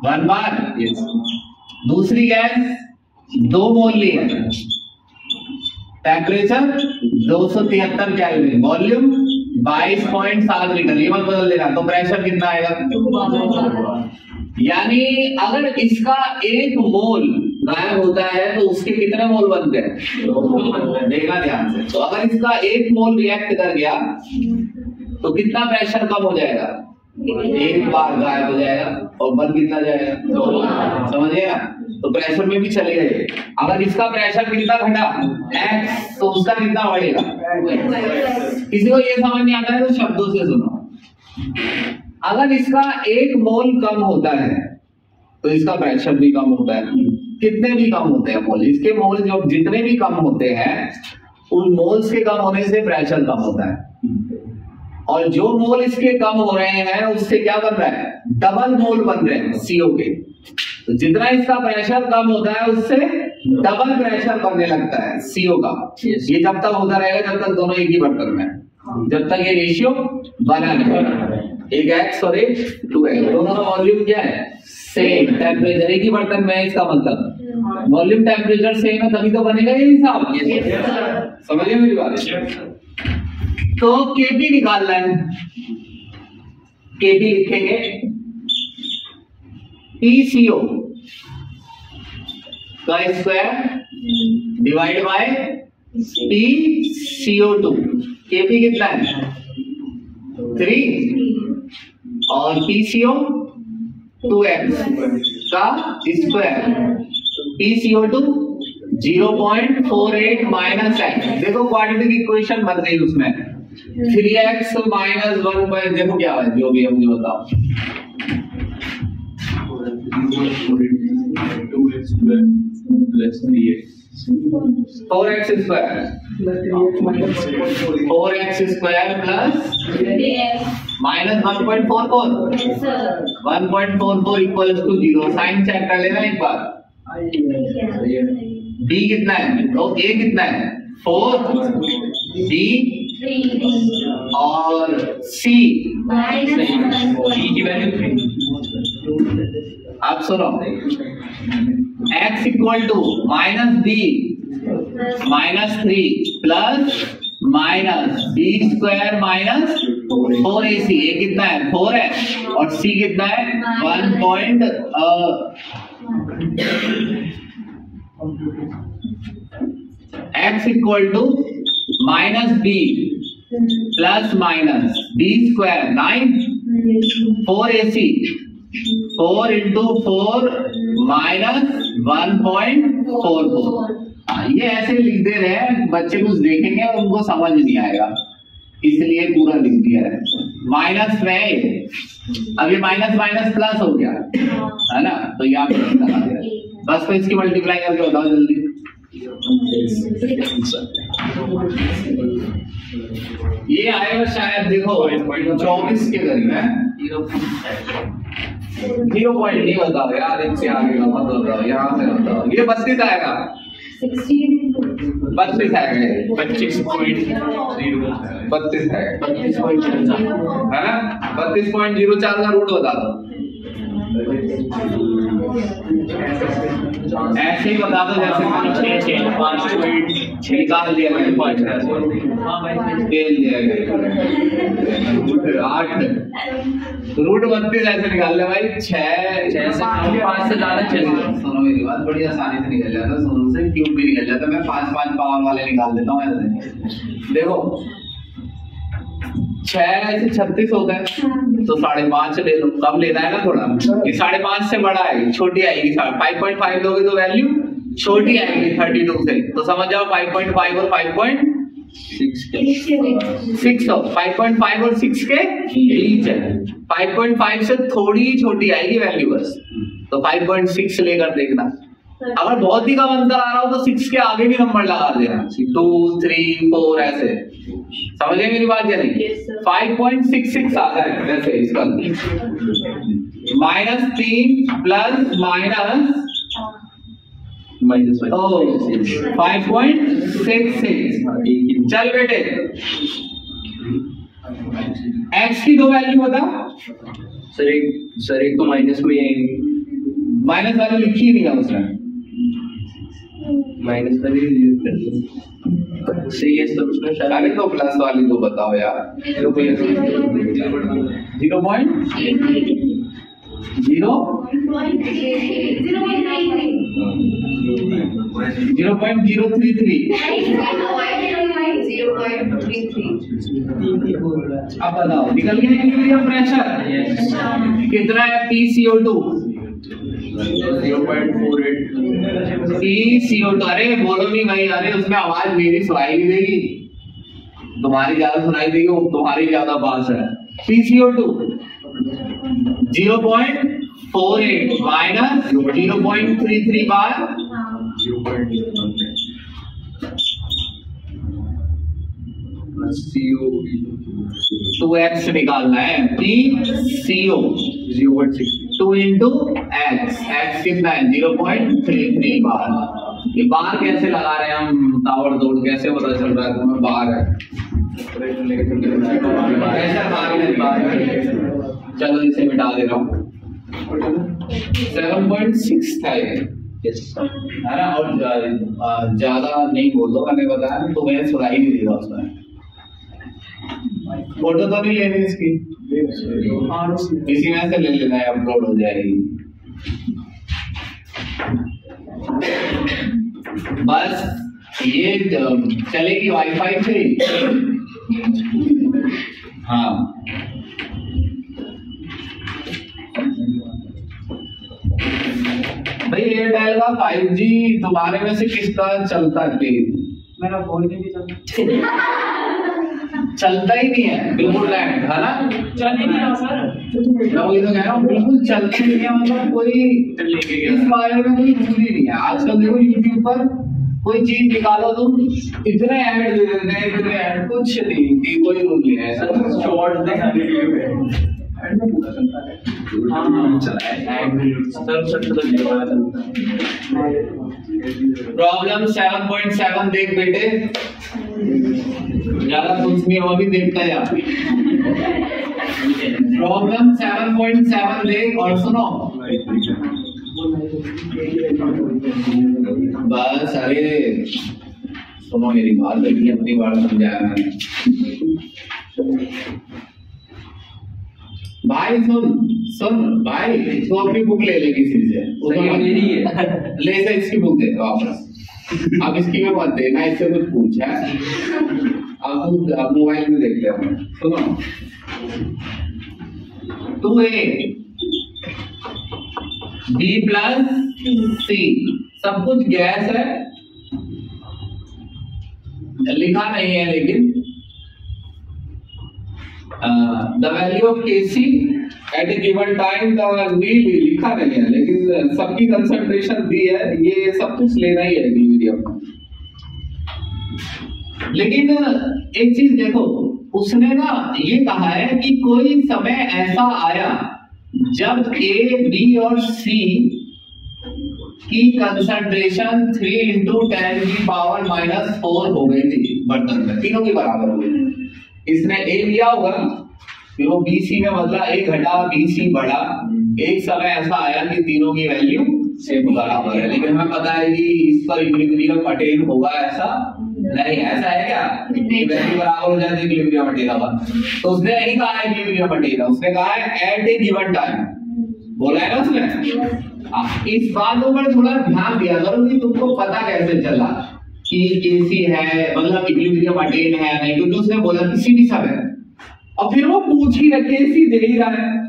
1 बार। दूसरी गैस 2 मोल ली है, टेम्परेचर 273 केल्विन, वॉल्यूम 22.7 लीटर। ये मत बदल देना, तो प्रेशर कितना आएगा? यानी अगर इसका 1 मोल गायब होता है तो उसके कितने मोल बनते हैं? देखना ध्यान से। तो अगर इसका 1 मोल रिएक्ट कर गया तो कितना प्रेशर कम हो जाएगा? 1 बार गायब हो जाएगा। और बन कितना जाएगा? 2 बार। समझिए ना? तो प्रेशर में भी चले गए। अगर इसका प्रेशर कितना घटा x, तो उसका कितना बढ़ेगा? किसी को ये समझ नहीं आता है तो शब्दों से सुनो। अगर इसका 1 मोल कम होता है तो इसका प्रेशर भी कम होता है। कितने भी कम होते हैं मोल, इसके मोल जो जितने भी कम होते हैं उन मोल्स के कम होने से प्रेशर कम होता है। और जो मोल इसके कम हो रहे हैं उससे क्या बन रहा है? डबल मोल बन रहे हैं CO के। तो जितना इसका प्रेशर कम होता है उससे डबल प्रेशर बनने लगता है CO का। ये जब तक होता रहेगा जब तक दोनों एक ही बर्तन में, जब तक ये रेशियो बना नहीं। एक x और एक 2x, दोनों का वॉल्यूम क्या है? सेम। टेम्परेचर एक ही बर्तन में है, इसका मतलब वॉल्यूम टेम्परेचर सेम है, तभी तो बनेगा ये हिसाब। समझिए मेरी बात? तो केपी निकालना है। केपी लिखेंगे PCO का square divide by PCO2। KP कितना है? 3 और PCO 2x का स्क्वायर। PCO2 0.48 minus x। देखो क्वाड्रेटिक इक्वेशन बन गई उसमें 3x माइनस 1 बाय, देखो क्या है जो भी है मुझे बताओ। 4x square 4x square plus minus 1.44 equals to 0। Sign check कर लेना एक बार। D कितना है? तो A कितना है? 4, D और C की वैल्यू 3। आप सुनो, x equal to minus b minus 3 plus minus b square minus 4ac। a कितना है? 4 है और c कितना है? 1. x equal to minus b plus minus b square 9 4ac 4 into 4 minus 1.44। ये ऐसे लिख दे रहे हैं, बच्चे कुछ देखेंगे और उनको समझ नहीं आएगा, इसलिए पूरा लिख दिया है। माइनस में अब ये माइनस माइनस प्लस हो गया है ना, तो यहाँ पे लगा दिया। बस तो इसकी मल्टीप्लाई करके बताओ जल्दी। ये आएगा शायद, देखो 24 के करीब है। 0 पॉइंट नहीं बताओ यार, इससे आगे का मत बताओ, यहाँ से बताओ। ये 32 आएगा, 32 आएगा, 25.32 है, 32.04 है ना। 32.04 का रूट बता दो। ऐसे ही बता दो जैसे 6 निकाल दिया मैंने 5 तेल दिया गया 8 रूट 32 ऐसे निकाल ले भाई 6 से 5 से ज्यादा चलेगा। सुनो मेरी बात, बड़ी आसानी से निकल जाता, सुनो से क्यूब भी निकल जाता। मैं 5 पावर वाले निकाल देता हूँ ऐसे। देखो 6 ऐसे 36 होता है तो 5.5 ले लो, कम लेना है ना थोड़ा। ये 5.5 से बड़ा है, छोटी आएगी 5.5 लोगे तो वैल्यू छोटी आएगी 32 से, तो समझ जाओ 5.5 और 5.6 हो, 5.5 और 6 के बीच है। 5.5 से थोड़ी छोटी आएगी वैल्यू बस, तो 5.6 लेकर देखना। अगर बहुत ही कम अंतर आ रहा हो तो 6 के आगे भी नंबर लगा देना, 2 3 4 ऐसे। समझे मेरी बात या नहीं? 5.66 आता है वैसे इसका, -3 प्लस माइनस 5.66। चल बेटे x की दो वैल्यू बता। सर एक तो माइनस में आएगी, माइनस वाली लिखी नहीं है उसने, माइनस वाली सही है सर उसने शायद। अरे तो प्लस वाली तो बताओ यार। 0.033। अब बताओ निकल गया इक्विलिब्रियम प्रेशर कितना है? PCO2 0.48। PCO2। अरे बोलो नहीं भाई, अरे उसमें आवाज मेरी सुनाई नहीं देगी, तुम्हारी ज्यादा सुनाई देगी, तुम्हारी ज्यादा पास है। PCO2 0.48 माइनस 0.33 बार 2x निकालना है। PCO 2 into x कितना है? 0.33 बार। ये बार कैसे लगा रहे हैं हम, ताबड़ तोड़ कैसे पता चल रहा है तुम्हें बार है? बार है। चलो इसे मिटा दे रहा हूँ। 7.6 था ये, है ना? और ज्यादा नहीं बोल दो, मैंने बताया तो मैंने सुनाई नहीं दिया उसमें। फोटो तो नहीं लेनी इसकी, इसी में से ले लेना है, अपलोड हो जाएगी। बस ये चलेगी वाईफाई से। हाँ भाई एयरटेल का 5G तुम्हारे में से किसका चलता है? मेरा फोन नहीं चलता, चलता ही नहीं है बिल्कुल लैंड, है ना? चल ही नहीं रहा सर। मैं वही तो कह रहा हूँ, बिल्कुल चलता ही नहीं है। मतलब कोई इस बारे में कोई रूल ही नहीं है। आजकल देखो यूट्यूब पर कोई चीज निकालो तुम, इतने ऐड दे देते हैं, इतने ऐड, कुछ नहीं कि कोई रूल नहीं है। शॉर्ट दिखाने के लिए ऐड में पूरा चलता है। प्रॉब्लम 7.7 देख बेटे, ज्यादा कुछ नहीं हो, अभी देखता है आप। प्रॉब्लम 7.7 देख और सुनो बस। अरे सुनो मेरी बात, देखिए अपनी बात समझाया मैंने। भाई सुन भाई, तो अपनी बुक ले ले किसी से, ले से इसकी बुक दे वापस। अब इसकी में मत देना, इससे कुछ पूछ है। अब मोबाइल में देख ले। सुनो 2A B प्लस C, सब कुछ गैस है, लिखा नहीं है लेकिन the value of Kc at a given time the लिखा नहीं है, लेकिन सबकी कंसंट्रेशन दी है, ये सब कुछ लेना ही है इक्विलिब्रियम। लेकिन एक चीज देखो, उसने ना ये कहा है कि कोई समय ऐसा आया जब A, B और C की कंसंट्रेशन 3 × 10⁻⁻⁴ हो गई थी बर्तन में, तीनों के बराबर हो गई। इसने A लिया होगा, फिर वो BC में बदला, A घटा BC बढ़ा, एक समय ऐसा आया कि तीनों की वैल्यू सेम बराबर है, लेकिन हमें पता है कि इस पर इक्विलिब्रियम अटेन होगा, ऐसा नहीं। ऐसा है क्या? वैल्यू बराबर हो जाए तो इक्विलिब्रियम अटेन होगा। तो उसने नहीं कहा है इक्विलिब्रियम अटेन, उसने कहा है एट ए गिवन टाइम, बोला है ना उसने। इस बातों पर थोड़ा ध्यान दिया करो कि तुमको पता कैसे चला कि केसी है, मतलब इक्विलिब्रियम अटेन है नहीं, क्योंकि उसने बोला किसी भी समय, और फिर वो पूछ ही रखे केसी दे ही रहा है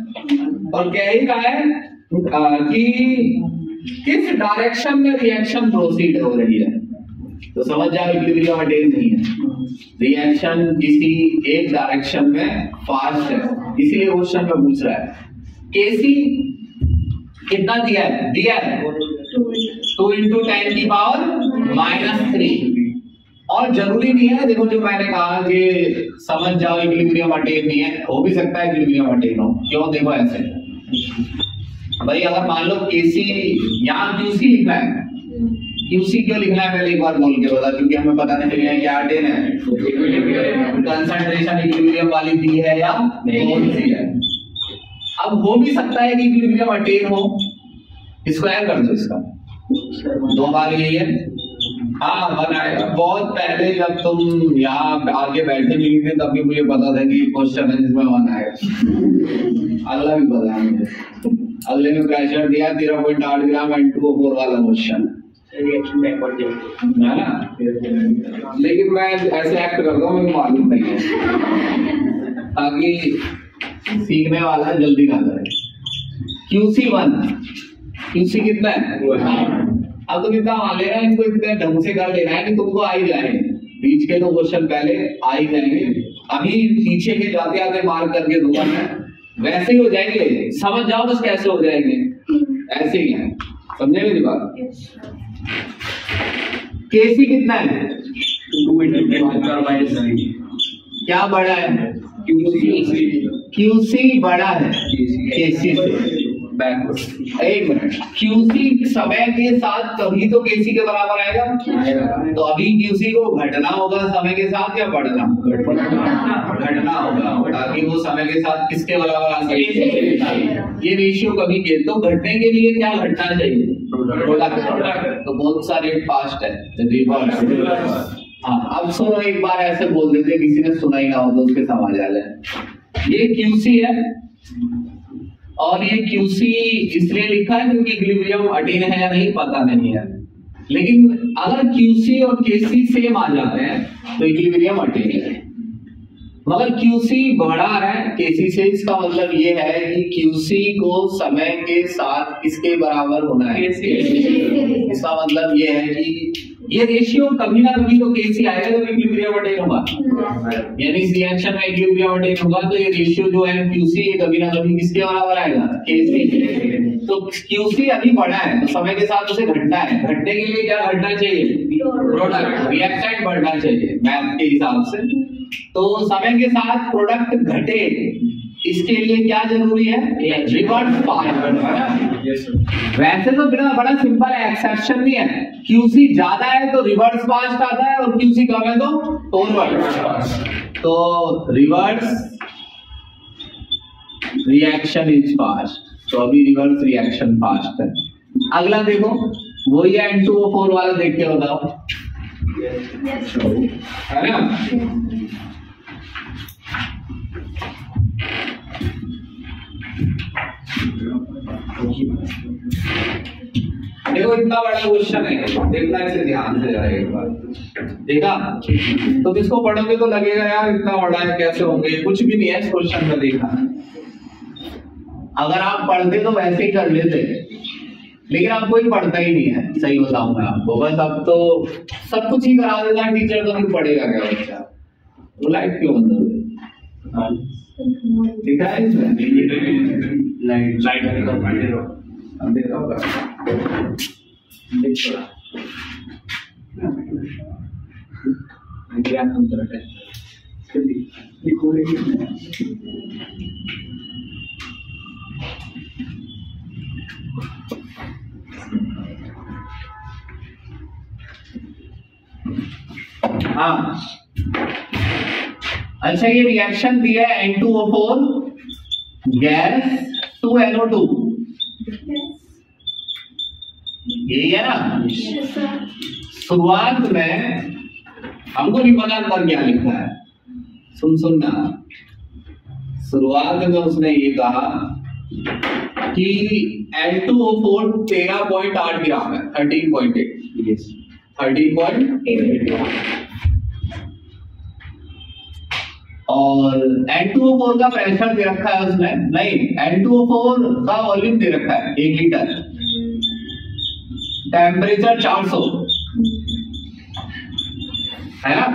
और कह ही रहा है कि किस डायरेक्शन में रिएक्शन प्रोसीड हो रही है। तो समझ जाओ इक्विलिब्रियम अटेन नहीं है, रिएक्शन किसी एक डायरेक्शन में फास्ट है, इसीलिए क्वेश्चन में पूछ रहा है। केसी कितना दिया है? दिया है 2 × 10 की पावर -3। और जरूरी नहीं है, देखो जो मैंने कहा कि समझ जाओ इक्विलिब्रियम अटेन नहीं है, हो भी सकता है इक्विलिब्रियम अटेन हो। क्यों? देखो ऐसे भाई, अगर मान लो केसी, यहाँ क्यूसी लिखना है, क्यूसी क्यों लिखना है पहले एक बार बोल के बता, क्योंकि हमें पता नहीं चलेगा क्या अटेन है, कंसंट्रेशन इक्विलिब्रियम वाली दी है या कौन सी है। अब हो भी सकता है कि इक्विलिब्रियम अटेन हो, स्क्वायर कर दो इसका, 2 बार यही है। हाँ बनाएगा, बहुत पहले जब तुम यहाँ आगे बैठे मिली थे तब भी मुझे पता था कि क्वेश्चन है जिसमें 1 आएगा। अगला भी पता है मुझे, अगले में प्रेशर दिया 13.8 ग्राम N2O4 वाला क्वेश्चन रिएक्शन बैकवर्ड है ना, लेकिन मैं ऐसे एक्ट करता हूँ, मुझे मालूम नहीं है ताकि सीखने वाला जल्दी ना करे। QC1, QC कितना है? अब तो कितना मान लेना, इनको इतने ढंग से कर लेना है कि तुमको आ ही जाए, बीच के 2 क्वेश्चन पहले आ ही जाएंगे। अभी पीछे के जाते आते मार्क करके दूंगा मैं, वैसे ही हो जाएंगे। समझ जाओ बस कैसे हो जाएंगे, ऐसे ही है, समझे मेरी बात? केसी कितना है? 2 × 10 क्या बड़ा है? क्यूसी बड़ा है केसी से बैकवर्ड। एक मिनट, क्यूसी समय के साथ तभी तो केसी के बराबर आएगा। तो अभी क्यूसी को घटना होगा समय के साथ या बढ़ना? घटना होगा, ताकि वो समय के साथ किसके बराबर आ सके, ये रेशियो कभी के। तो घटने के लिए क्या घटना चाहिए? प्रोडक्ट। तो बहुत सारे फास्ट है, रिवर्स। हाँ, अब सुनो, एक बार ऐसे बोल देते, किसी ने सुना ही ना हो तो उसके समझ आ जाए। ये क्यूसी है और ये QC इसलिए लिखा है क्योंकि इक्विलिब्रियम अटेन है या नहीं पता नहीं है, लेकिन अगर QC और KC सेम आ जाते हैं तो इक्विलिब्रियम अटेन है। मगर QC बढ़ा है KC से, इसका मतलब ये है कि QC को समय के साथ किसके बराबर होना है? इसका मतलब ये है कि ये रेशियो कभी ना कभी तो KC आएगा जब इक्विलिब्रियम अटेन होगा, यानी इस रिएक्शन में इक्विलिब्रियम अटेन होगा तो ये रेशियो जो है QC ये कभी ना कभी किसके बराबर आएगा? KC। तो QC अभी बढ़ा है तो समय के साथ उसे घटना है, घटने के लिए क्या घटना चाहिए? प्रोडक्ट, रिएक्टेंट बढ़ना चाहिए मैथ के हिसाब से। तो समय के साथ प्रोडक्ट घटे, इसके लिए क्या जरूरी है? Reverse past. वैसे तो बड़ा सिंपल है, एक्सेप्शन नहीं है। QC ज्यादा है तो रिवर्स फास्ट आता है और QC कम है तो फॉरवर्ड। तो रिवर्स रिएक्शन इज फास्ट, तो अभी रिवर्स रिएक्शन फास्ट है। अगला देखो, वही है N2O4 वाला, देख के बताओ, है ना? देखो इतना बड़ा क्वेश्चन है, देखना इसे ध्यान से जरा एक बार। देखा तो किसको पढ़ोगे तो लगेगा यार इतना बड़ा है, कैसे होंगे? कुछ भी नहीं है इस क्वेश्चन में। देखा, अगर आप पढ़ते तो वैसे ही कर लेते, लेकिन अब कोई पढ़ता ही नहीं है, सही बताऊं मैं आपको। बस अब तो सब कुछ ही करा देता है टीचर, तो फिर पढ़ेगा क्या बच्चा? तो लाइट क्यों बंद हो गई? दिख रहा है इसमें लाइट अंधेरा होगा। हाँ, अच्छा, ये रिएक्शन दिया है N2O4 गैस 2NO2 यही है ना। Yes, sir. शुरुआत में हमको नहीं पता अंदर क्या लिखा है। सुनना, शुरुआत में उसने ये कहा कि N2O4 13.8 ग्राम है, 13.8। 13.8 और N2O4 का प्रेशर दे रखा है उसने, नहीं N2O4 का वॉल्यूम दे रखा है 1 लीटर, टेम्परेचर 400 है ना,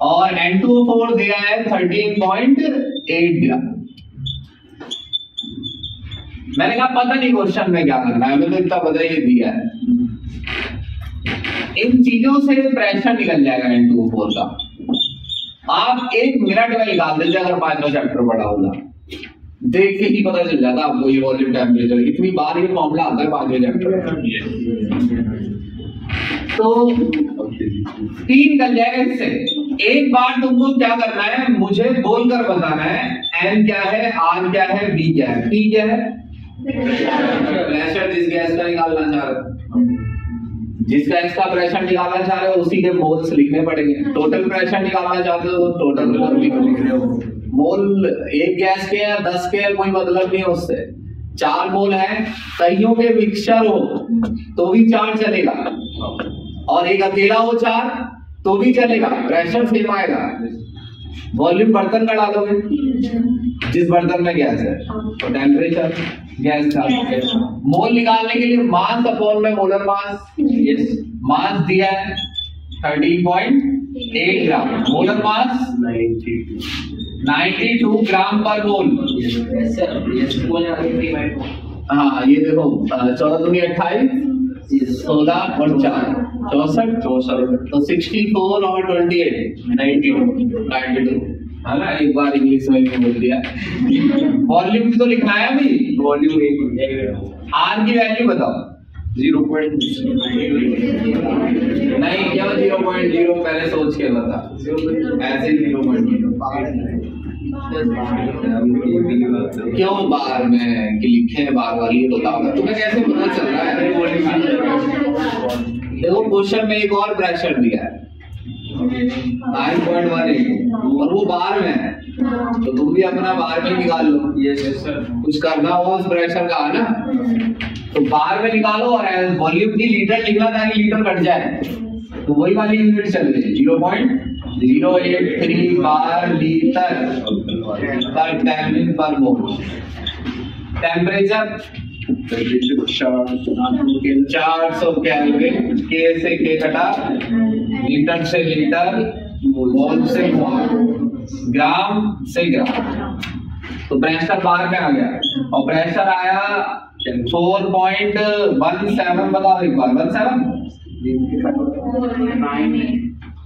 और N2O4 दिया है 13.8 ग्राम। मैंने कहा पता नहीं क्वेश्चन में क्या करना है, हमें तो इतना पता ही दिया है। इन चीजों से प्रेशर निकल जाएगा N2O4 का। आप 1 मिनट में निकाल दीजिए अगर 5वां चैप्टर पढ़ा होगा, देख के ही पता चल जाता आपको ये वॉल्यूम टेम्परेचर। इतनी बार ये फॉर्मूला आता है 5वें चैप्टर। तो 3 निकल जाएगा इससे। एक बार तुमको क्या करना है, मुझे बोलकर बताना है N क्या है, R क्या है, B क्या है, P क्या है। प्रेशर जिस गैस का निकालना चाह रहे हो, जिस गैस का प्रेशर निकालना चाह रहे हो उसी के मोल्स लिखने पड़ेंगे। टोटल प्रेशर निकालना चाहते हो तो टोटल लिख रहे हो। मोल एक गैस के या 10 के कोई मतलब नहीं है उससे। 4 मोल है, कईयों के मिक्सचर हो तो भी 4 चलेगा, और एक अकेला हो 4 तो भी चलेगा, प्रेशर सेम आएगा। वॉल्यूम बर्तन का डालोगे जिस बर्तन में गैस है, तो टेम्परेचर गैस का। मोल निकालने के लिए मास अपॉन में मोलर मास, मास दिया है 13.8 ग्राम, मोलर मास 92 ग्राम पर मोल। हाँ ये देखो 14 दूनी 28, 16 और 4 64, तो 64 और 28 92 है ना। एक बार इंग्लिश में भी बोल दिया। वॉल्यूम भी तो लिखना है अभी। वॉल्यूम आर की वैल्यू बताओ। 0.0 नहीं क्या 0.0 पहले सोच के बता, ऐसे ही 0.0 क्यों बार में कि लिखे बार बार, ये बताओ तुम्हें कैसे पता चल रहा है। देखो क्वेश्चन में एक और प्रेशर दिया है 9.18 और वो बार में है, तो तुम भी अपना बार में निकाल लो। यस सर, कुछ करना हो उस प्रेशर का है ना, तो बार में निकालो और वॉल्यूम की लीटर लिखना ताकि लीटर कट जाए, तो वही वाली यूनिट चल रही है 0.083 बार लीटर पर केल्विन पर मोल। टेम्परेचर 400 केल्विन, के से के कटा, लीटर से लीटर, मोल से मोल, ग्राम से ग्राम। तो प्रेशर बार में आ गया और प्रेशर आया 4.17, बताओ एक बार 17,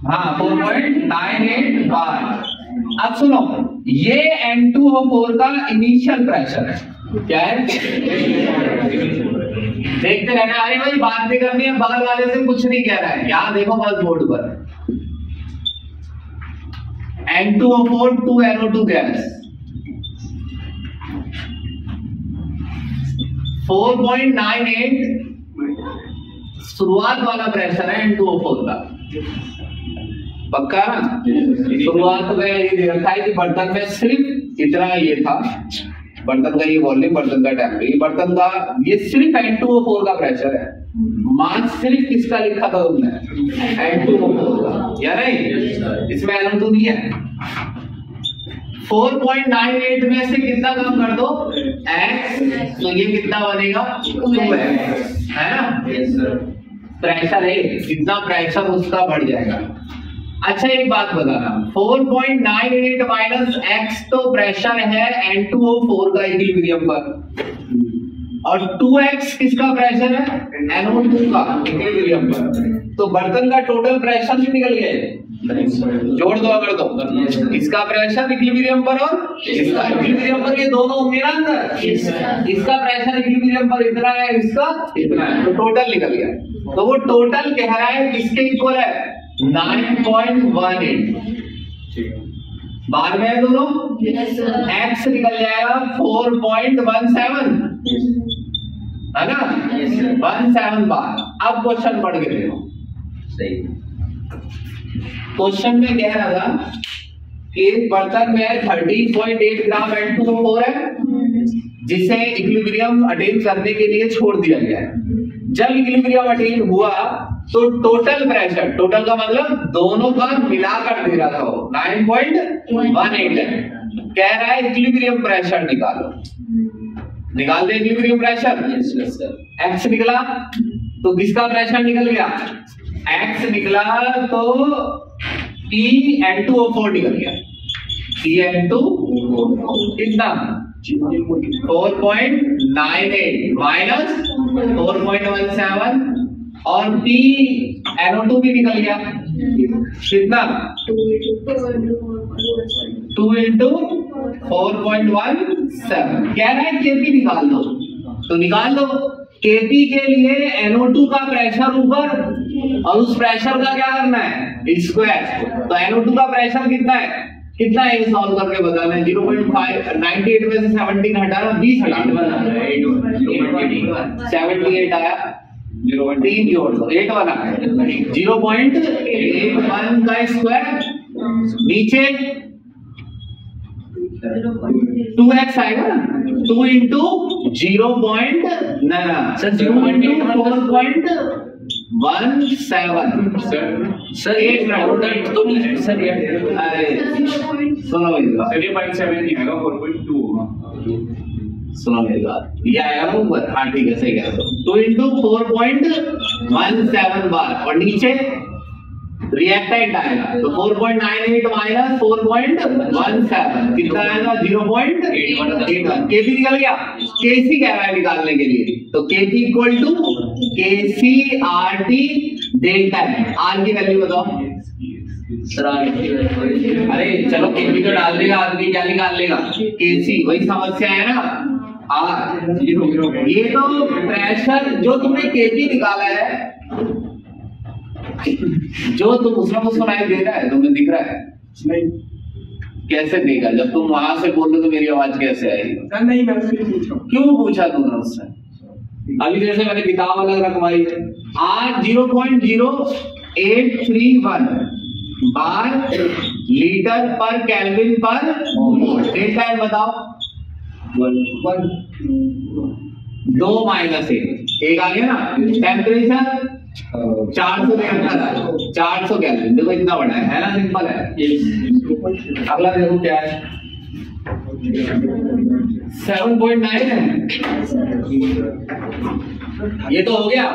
हाँ 4.98 बार। अब सुनो, ये N2O4 का इनिशियल प्रेशर है। क्या है? देखते रहना, अरे भाई बात भी करनी है, बगल वाले से कुछ नहीं कह रहा है। यहाँ देखो बस बोर्ड पर N2O4 2NO2 गैस 4.98 शुरुआत वाला प्रेशर है N2O4 का। पक्का ना? शुरुआत में ये दे रखा है कि बर्तन में सिर्फ इतना ये था, बर्तन का ये वॉल्यूम, बर्तन का टेम्परेचर, बर्तन का ये सिर्फ N2O4 का प्रेशर है। मास सिर्फ किसका लिखा था तुमने? N2O4 का, या नहीं? इसमें NO2 नहीं है। 4.98 में से कितना कम कर दो x, तो ये कितना बनेगा 2x, है ना। प्रेशर है, कितना प्रेशर उसका बढ़ जाएगा। अच्छा एक बात बताना, 4.98 माइनस x तो प्रेशर है N2O4 का इक्विलिब्रियम पर, और 2x किसका प्रेशर है? NO2 का इक्विलिब्रियम पर। तो बर्तन का टोटल प्रेशर भी निकल गया, जोड़ दो अगर दो, इसका प्रेशर इक्विलिब्रियम पर और इसका इक्विलिब्रियम पर, ये दोनों होंगे ना अंदर। इसका प्रेशर इक्विलिब्रियम पर इतना है, इसका इतना है, तो टोटल निकल गया। तो वो टोटल कह रहा है किसके इक्वल है? 9.18 बार में है दोनों। x निकल जाएगा 4.17 है ना? 17 बार। अब क्वेश्चन पढ़ के देखो। सही। क्वेश्चन में कह रहा था कि एक बर्तन में 13.8 ग्राम N2O4 है, जिसे इक्विलिब्रियम अटेन करने के लिए छोड़ दिया गया है। जब इक्विलिब्रियम अटेन हुआ तो टोटल प्रेशर, टोटल का मतलब दोनों का मिलाकर दे रहा था वो 9.18 है। कह रहा है इक्विलिब्रियम प्रेशर निकालो। निकाल दे इक्विलिब्रियम प्रेशर। एक्स निकला तो किसका प्रेशर निकल गया? एक्स निकला तो N2O4 निकल गया। N2 कितना? 4.98 माइनस 4.17 और NO2 भी निकल गया। कितना? 2 into 4.17। कह रहा है केपी निकाल दो, तो निकाल दो। केपी के लिए NO2 का प्रेशर ऊपर और उस प्रेशर का क्या करना है? स्क्वायर। तो NO2 का प्रेशर कितना है? कितना है? सॉल्व करके बताना है। 0.5 98 में से 17 हटाना, 20 हटाना, 78 आया। 3 जोड़ दो, 8 बना। 0.81 का स्क्वायर नीचे 2x आएगा ना। 2 into 0.417 सर ये प्रोडक्ट तो नहीं है सर ये। अरे सुनो मेरी बात, 3.7 नहीं आएगा, 4.2 होगा। सुनो मेरी बात, ये आएगा ना ऊपर। हाँ ठीक है, सही कह रहे हो। 2 into 4.17 बार और नीचे रिएक्टेंट आएगा तो 4.98 माइनस 4.17 कितना आएगा? 0.81। केपी निकल गया। केसी कह रहा है निकालने के लिए, तो KP equal to KC R T delta है। आर की वैल्यू बताओ सर। अरे चलो केपी तो डाल देगा, आर की क्या निकाल लेगा? केसी। वही समस्या है ना। आर ये तो प्रेशर जो तुमने केपी निकाला है, जो तुम उसमें सुनाई दे रहा है, तुम्हें दिख रहा है? नहीं, कैसे देगा? जब तुम वहां से बोल रहे तो मेरी आवाज कैसे आएगी? नहीं मैं उससे पूछ रहा हूँ। क्यों पूछा तुमने उससे? अभी जैसे मैंने किताब अलग रखवाई है। आज 0.0831 बार लीटर पर केल्विन पर डेल्टा एन बताओ। 2 माइनस 1 आ गया ना। Temperature 400 kelvin. देखो इतना बड़ा है ना, सिंपल है। अगला देखो क्या है, 7.9 है। ये तो हो गया।